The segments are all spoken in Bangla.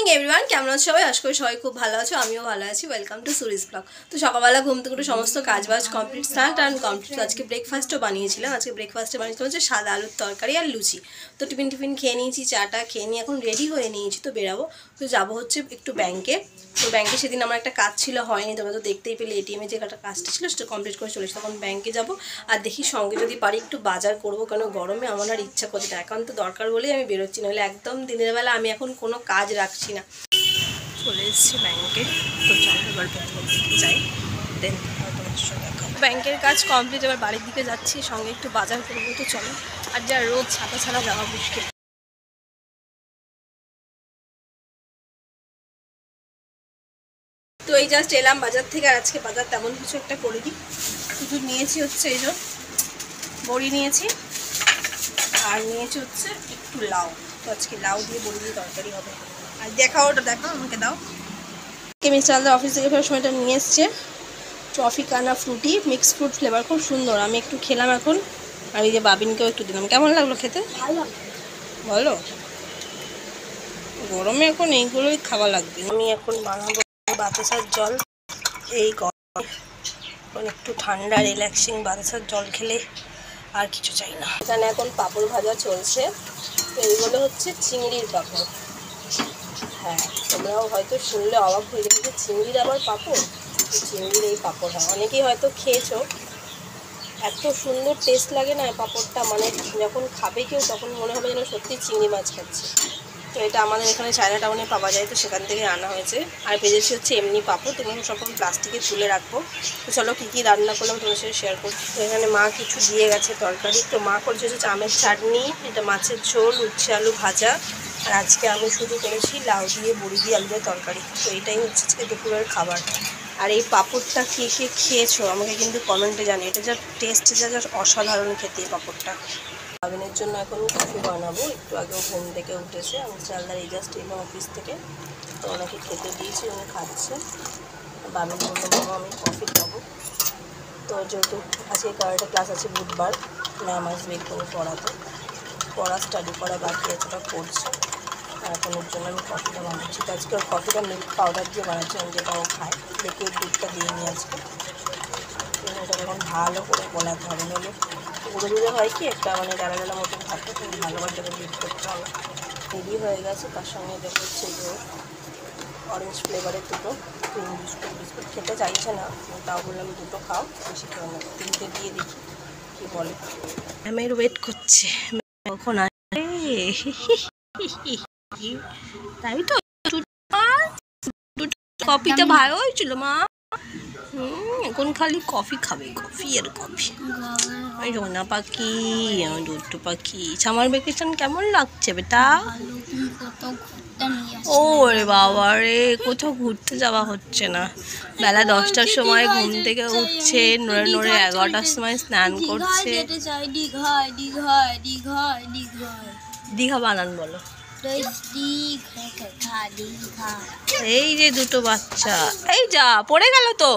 মর্নিং এভরিওয়ান, কেমন আছো সবাই? আশা করি সবাই খুব ভালো আছো, আমিও ভালো আছি। Welcome to Suri's blog. তো সকালবেলা ঘুম থেকে উঠে সমস্ত কাজবাজ কমপ্লিট, স্নান টান কমপ্লিট। আজকে ব্রেকফাস্টও বানিয়েছিলাম। আজকে ব্রেকফাস্টে বানিয়েছিলাম হচ্ছে সাদা আলুর তরকারি আর লুচি। তো টিফিন খেয়ে নিয়েছি, চাটা খেয়ে নিয়ে এখন রেডি হয়ে নিয়েছি। তো বেরাবো, তো যাবো হচ্ছে একটু ব্যাংকে। তো ব্যাংকে সেদিন আমার একটা কাজ ছিল, হয়নি। তোমরা তো দেখতেই পেলে এটিএমে যে একটা কাজটা ছিল সেটা কমপ্লিট করে চলে এসেছি। তখন ব্যাংকে যাবো আর দেখি সঙ্গে যদি পারি একটু বাজার করবো, কারণ গরমে আমার আর ইচ্ছা করছে না। এখন তো দরকার বলেই আমি বেরোচ্ছি, নাহলে একদম দিনের বেলা আমি এখন কোনো কাজ রাখছি না। চলে এসেছি ব্যাংকে। তো চলো এবার ব্যাংকের দিকে যাই, দেন ব্যাংকের কাজ কমপ্লিট। এবার বাড়ির দিকে যাচ্ছি, সঙ্গে একটু বাজার করবো। তো চলো, আর যা রোদ, ছাতা ছাড়া যাওয়া মুশকিল। তো এই জাস্ট এলাম বাজার থেকে, আর আজকে বাজার তেমন কিছু একটা করে দিই। শুধু নিয়েছি হচ্ছে এই যে বড়ি নিয়েছি, আর নিয়েছি হচ্ছে একটু লাউ। তো আজকে লাউ দিয়ে বড়ি দিয়ে তরকারি হবে। আর দেখাও, ওটা দেখাও, আমাকে দাও। মিস্টার আলাদা অফিস থেকে ফেরার সময়টা নিয়ে এসছে ট্রফিকানা ফ্রুটি, মিক্স ফ্রুট ফ্লেভার, খুব সুন্দর। আমি একটু খেলাম এখন, আর এই যে বাবিনকেও একটু দিলাম। কেমন লাগলো খেতে? ভালো। গরমে এখন এইগুলোই খাওয়া লাগবে। আমি এখন বানাবো বাতাসার জল। এই গরমে এখন একটু ঠান্ডা রিল্যাক্সিং বাতাসার জল খেলে আর কিছু চাই না। এখানে এখন পাঁপড় ভাজা চলছে। তো এইগুলো হচ্ছে চিংড়ির পাঁপড়। হ্যাঁ, তোমরাও হয়তো শুনলে অবাক হয়ে যাবে যে চিংড়ির আবার পাঁপড়। চিংড়ির এই পাঁপড়, হ্যাঁ অনেকেই হয়তো খেয়েছো। এত সুন্দর টেস্ট লাগে না পাঁপড়টা, মানে যখন খাবে কেউ তখন মনে হবে যেন সত্যি চিংড়ি মাছ খাচ্ছে। তো এটা আমাদের এখানে চায়না টাউনে পাওয়া যায়, তো সেখান থেকে আনা হয়েছে। আর ভেজেছি হচ্ছে এমনি পাঁপড়। তুমি সব প্লাস্টিকে তুলে রাখবো। তো চলো কী কী রান্না করলাম তোমার সাথে শেয়ার করছি। তো এখানে মা কিছু দিয়ে গেছে তরকারি। তো মা করছে হচ্ছে আমের চাটনি, এটা মাছের ঝোল, উচ্ছে আলু ভাজা। আর আজকে আমি শুধু করেছি লাউ দিয়ে বড়ি দিয়ে আলু দিয়ে তরকারি। তো এটাই হচ্ছে আজকে দুপুরের খাবার। আর এই পাঁপড়টা কে কে খেয়েছো আমাকে কিন্তু কমেন্টে জানিয়ে। এটা যা টেস্ট, যা অসাধারণ খেতে এই পাঁপড়টা। বাবিনের জন্য এখন কফি বানাবো। একটু আগেও ঘুম থেকে উঠেছে, আমি চালদার এই জাস্ট এলাম অফিস থেকে। তো ওনাকে খেতে দিয়েছি, উনি খাচ্ছে। বাবিন বললো বাবা আমি কফি খাবো। তো যেহেতু আজকে কারাটে ক্লাস আছে, বুধবার ম্যাম আসবে এক্ষুনি পড়াতে। পড়া স্টাডি করা বাকি আছে, ওটা করছে। আর এখন ওর জন্য আমি কফিটা বানাচ্ছি। তো আজকে ওর কফিটা মিল্ক পাউডার দিয়ে বানাচ্ছি, আমি যেটা ও খায়। দেখে দুধটা দিয়ে নিয়ে আজকে এটা এখন ভালো করে গলাতে হবে, নাহলে গুঁড়ো গুঁড়ো হয় কি একটা মানে ডালা ডালা মতন থাকে। তো ভালোভাবে তাকে বিট করতে হবে। রেডি হয়ে গেছে। তার সঙ্গে দেখো হচ্ছে যে অরেঞ্জ ফ্লেভারের দুটো ক্রিম বিস্কুট। বিস্কুট খেতে চাইছে না, তাও বললাম দুটো খাও, বেশি খেয়ে নেবো। তিনটে দিয়ে দেখি কী বলে। ম্যামের ওয়েট করছে, কখন আসে। তাই তো কফিটা ভালো হয়েছিল মা। এখন খালি কফি খাবে, কফি আর কফি। ওই রোনা পাখি, আমার দুটো পাখি। সামার ভ্যাকেশন কেমন লাগছে বেটা? ও রে বাবা রে, কোথাও ঘুরতে যাওয়া হচ্ছে না। বেলা 10টার সময় ঘুম থেকে উঠছে, নড়ে নড়ে 11টার সময় স্নান করছে। দীঘা বানান বলো। এই যে দুটো বাচ্চা, এই যা পড়ে গেল তো।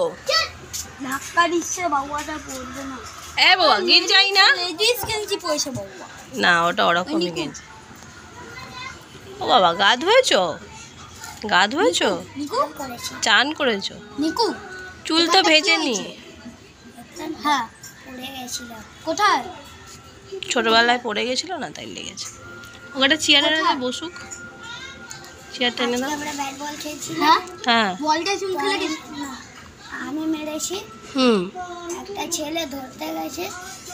বাবা গিয়ে যাই না, না ওটা ওরকমই গেছে। ও বাবা গা ধুয়েছো? গা ধুয়েছো? চান করেছো? চুল তো ভেজে নি? ছোটবেলায় পড়ে গেছিল না, তাই লেগেছে। ওটা চেয়ারে না বসুক, চেয়ারটা এনে দাও। হ্যাঁ আমি মেরেছি, একটা ছেলে ধরতে গেছে,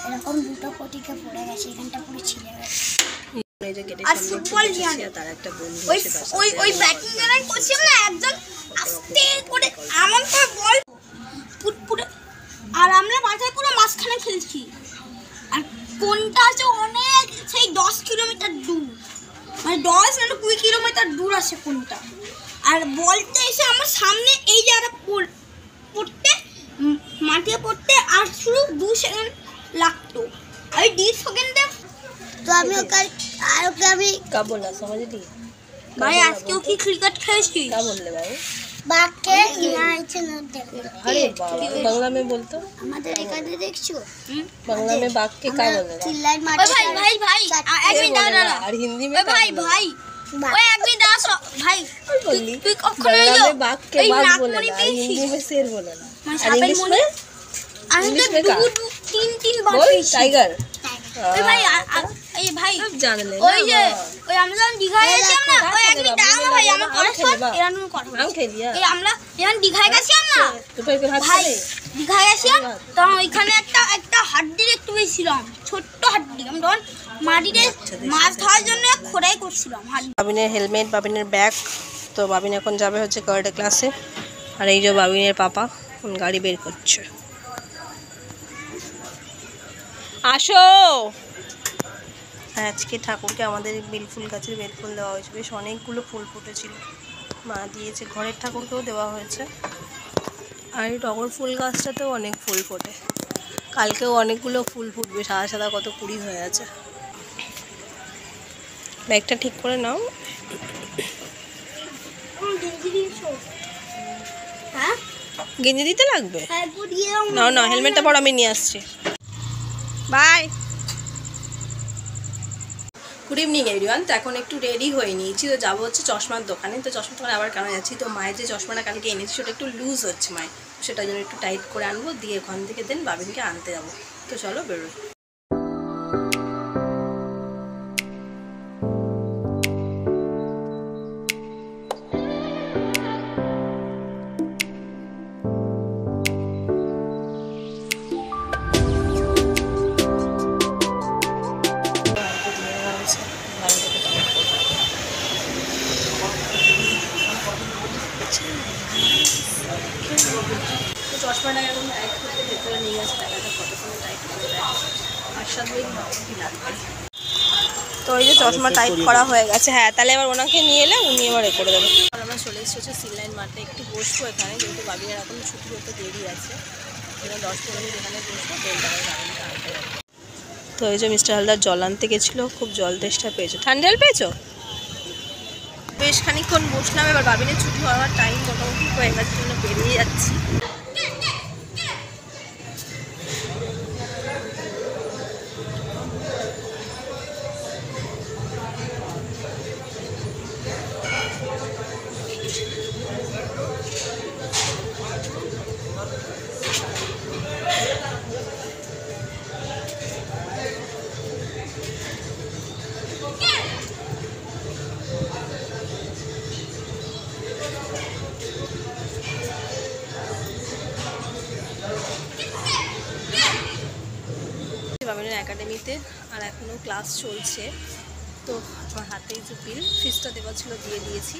এরকম দুটো কোটিকে পড়ে গেছে, এখানটা পুরো ছিঁড়ে গেছে। আর ফুটবল তার একটা বন্ধু ওই ব্যাটিং করাই করছিলাম না, একজন আস্তে করে এমন করে বল পুটপুটে, আর আমরা মাথায় পুরো মাঝখানে খেলছি। আর কোনটা আছে অনেক, সেই 10 কিলোমিটার দূর, মানে 10 না 20 কিলোমিটার দূর আছে কোনটা। আর বলতে এসে আমার সামনে এই জায়গা পড়তে, মাটিতে পড়তে আর শুধু 2 সেকেন্ড লাগতো। আর 2 সেকেন্ডে তো আমি ওকে আমি কা বললা समझली ভাই আজকেও কি ক্রিকেট খেলেছি? কা বললে ভাই? বাক্যে ইনাইছে না দেখো। আরে বাবা বাংলা में बोलतो, আমাদের এখানে দেখছো बांग्ला में बाघ के का बोल रहा चिल्लाई मारते। भाई एक मिनट दादा, और हिंदी में भाई ओए एक मिनट दादा ভাই বললি তুই কখনো বাংলা में बाघ के बाघ बोले ना हिंदी में शेर बोले ना और इंग्लिश में আমি তো में का তিন বার बोल পেয়েছি टाइगर ওই ভাই এই ভাই सब जान ले ওই যে ওই আমরা যখন দীঘায় গেছিলাম না ওই একদিন দাঁড়ানো ভাই আমার পড়াশোনা এরানো করে हम खेल लिया এই আমরা যখন দীঘায় গেছিলাম না दोपहर के भात ভাই खाले দীঘায় গেছিলাম তখন ওইখানে একটা হাড্ডি দেখতে পেয়েছিলাম ছোট্ট হাড্ডি আমি তখন মাটিতে মাছ ধরার জন্য খোঁড়াই করছিলাম হাড্ডি বাবিনের হেলমেট বাবিনের ব্যাগ তো বাবিন এখন যাবে হচ্ছে কারাটে ক্লাসে আর এই যে বাবিনের পাপা গাড়ি বের করছে আসো আজকে ঠাকুরকে আমাদের বেলফুল গাছের বেলফুল দেওয়া হয়েছে বেশ অনেকগুলো ফুল ফুটেছিল মা দিয়েছে ঘরের ঠাকুরকেও দেওয়া হয়েছে আর এই টগর ফুল গাছটাতেও অনেক ফুল ফোটে কালকেও অনেকগুলো ফুল ফুটবে সাদা সাদা কত কুড়ি হয়ে আছে ব্যাগটা ঠিক করে নাও হ্যাঁ গেঞ্জি দিতে লাগবে হ্যাঁ পুড়িয়ে নাও না হেলমেটটা পর আমি নিয়ে আসছি বাই গুড ইভিনিং এভরিওয়ান তো এখন একটু রেডি হয়ে নিয়েছি তো যাবো হচ্ছে চশমার দোকানে তো চশমার দোকানে আবার কেন যাচ্ছি তো মায়ের যে চশমাটা কালকে এনেছি সেটা একটু লুজ হচ্ছে মায়ের সেটার জন্য একটু টাইট করে আনবো দিয়ে ওখান থেকে দেন বাবিনকে আনতে যাবো তো চলো বেরোই চশমাটা এখন টাইট করতে ভেতরে নিয়ে গেছে টাকাটা কতক্ষণ টাইট করে দেয় আর সাথে লাগবে তো এই যে চশমা টাইট করা হয়ে গেছে হ্যাঁ তাহলে এবার ওনাকে নিয়ে এলে উনি এবার এ করে দেবে আমরা চলে এসেছি হচ্ছে সিনলাইন মাঠে একটু বসবো এখানে যেহেতু বাবিনের এখন ছুটি হতে দেরি আছে 10-15 মিনিট এখানে বসবো বাবিনকে আনতে যাবো তো এই যে মিস্টার হালদার জল আনতে গেছিলো খুব জল তেষ্টা পেয়েছো ঠান্ডা জল পেয়েছো বেশ খানিকক্ষণ বসলাম এবার বাবিনের ছুটি হওয়ার টাইম মোটামুটি হয়ে গেছে জন্য বেরিয়ে যাচ্ছি বাবিনের একাডেমিতে আর এখনও ক্লাস চলছে তো আমার হাতেই যে বিল ফিসটা দেওয়া ছিল দিয়ে দিয়েছি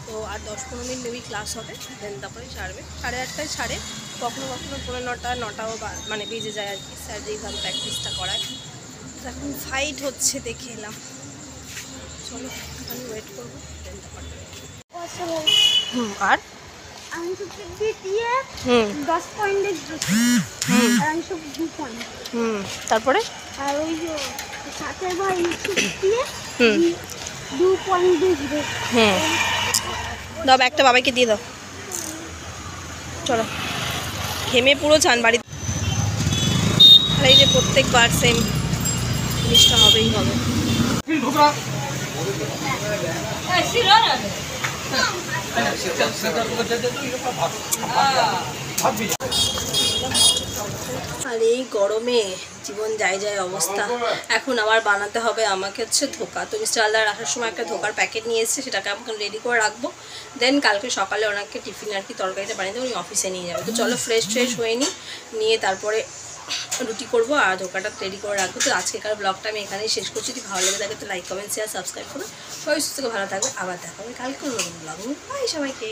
তো আর 10-15 মিনিট মেবি ক্লাস হবে দেন তারপরে ছাড়বে 8:30টায় ছাড়ে কখনো কখনো 9:30-9টাও মানে বেজে যায় আর কি স্যার যেইভাবে প্র্যাকটিসটা করায় তো এখন ফাইট হচ্ছে দেখে এলাম চলো আমি ওয়েট করবো দেন তারপরে আর আমি তো দিয়ে 10 পয়েন্ট দিয়েছি আর আমি সব 2 পয়েন্ট তারপরে আর ওই যে সাথে ভাই দিয়ে 2 পয়েন্ট দিয়েছি দাও ব্যাগটা বাবাকে দিয়ে দাও চলো ঘেমে পুরো চান বাড়ি এই যে প্রত্যেকবার সেম জিনিসটা হবেই হবে আর এই গরমে জীবন যায় যায় অবস্থা এখন আবার বানাতে হবে আমাকে হচ্ছে ধোকা তো মিস্টার হালদার আসার সময় একটা ধোকার প্যাকেট নিয়ে এসেছে সেটাকে আমাকে রেডি করে রাখবো দেন কালকে সকালে ওনাকে টিফিন আর কি তরকারিটা বানিয়ে দেবো উনি অফিসে নিয়ে যাবে তো চলো ফ্রেশ হয়ে নিয়ে তারপরে রুটি করবো আর ধোকাটা রেডি করে রাখবো তো আজকেকার ব্লগটা আমি এখানেই শেষ করছি যদি ভালো লেগে থাকে তো লাইক কমেন্ট শেয়ার সাবস্ক্রাইব করো সবাই সুস্থ ভালো থাকবে আবার দেখা হবে কালকে অন্য ব্লগ বাই সবাইকে।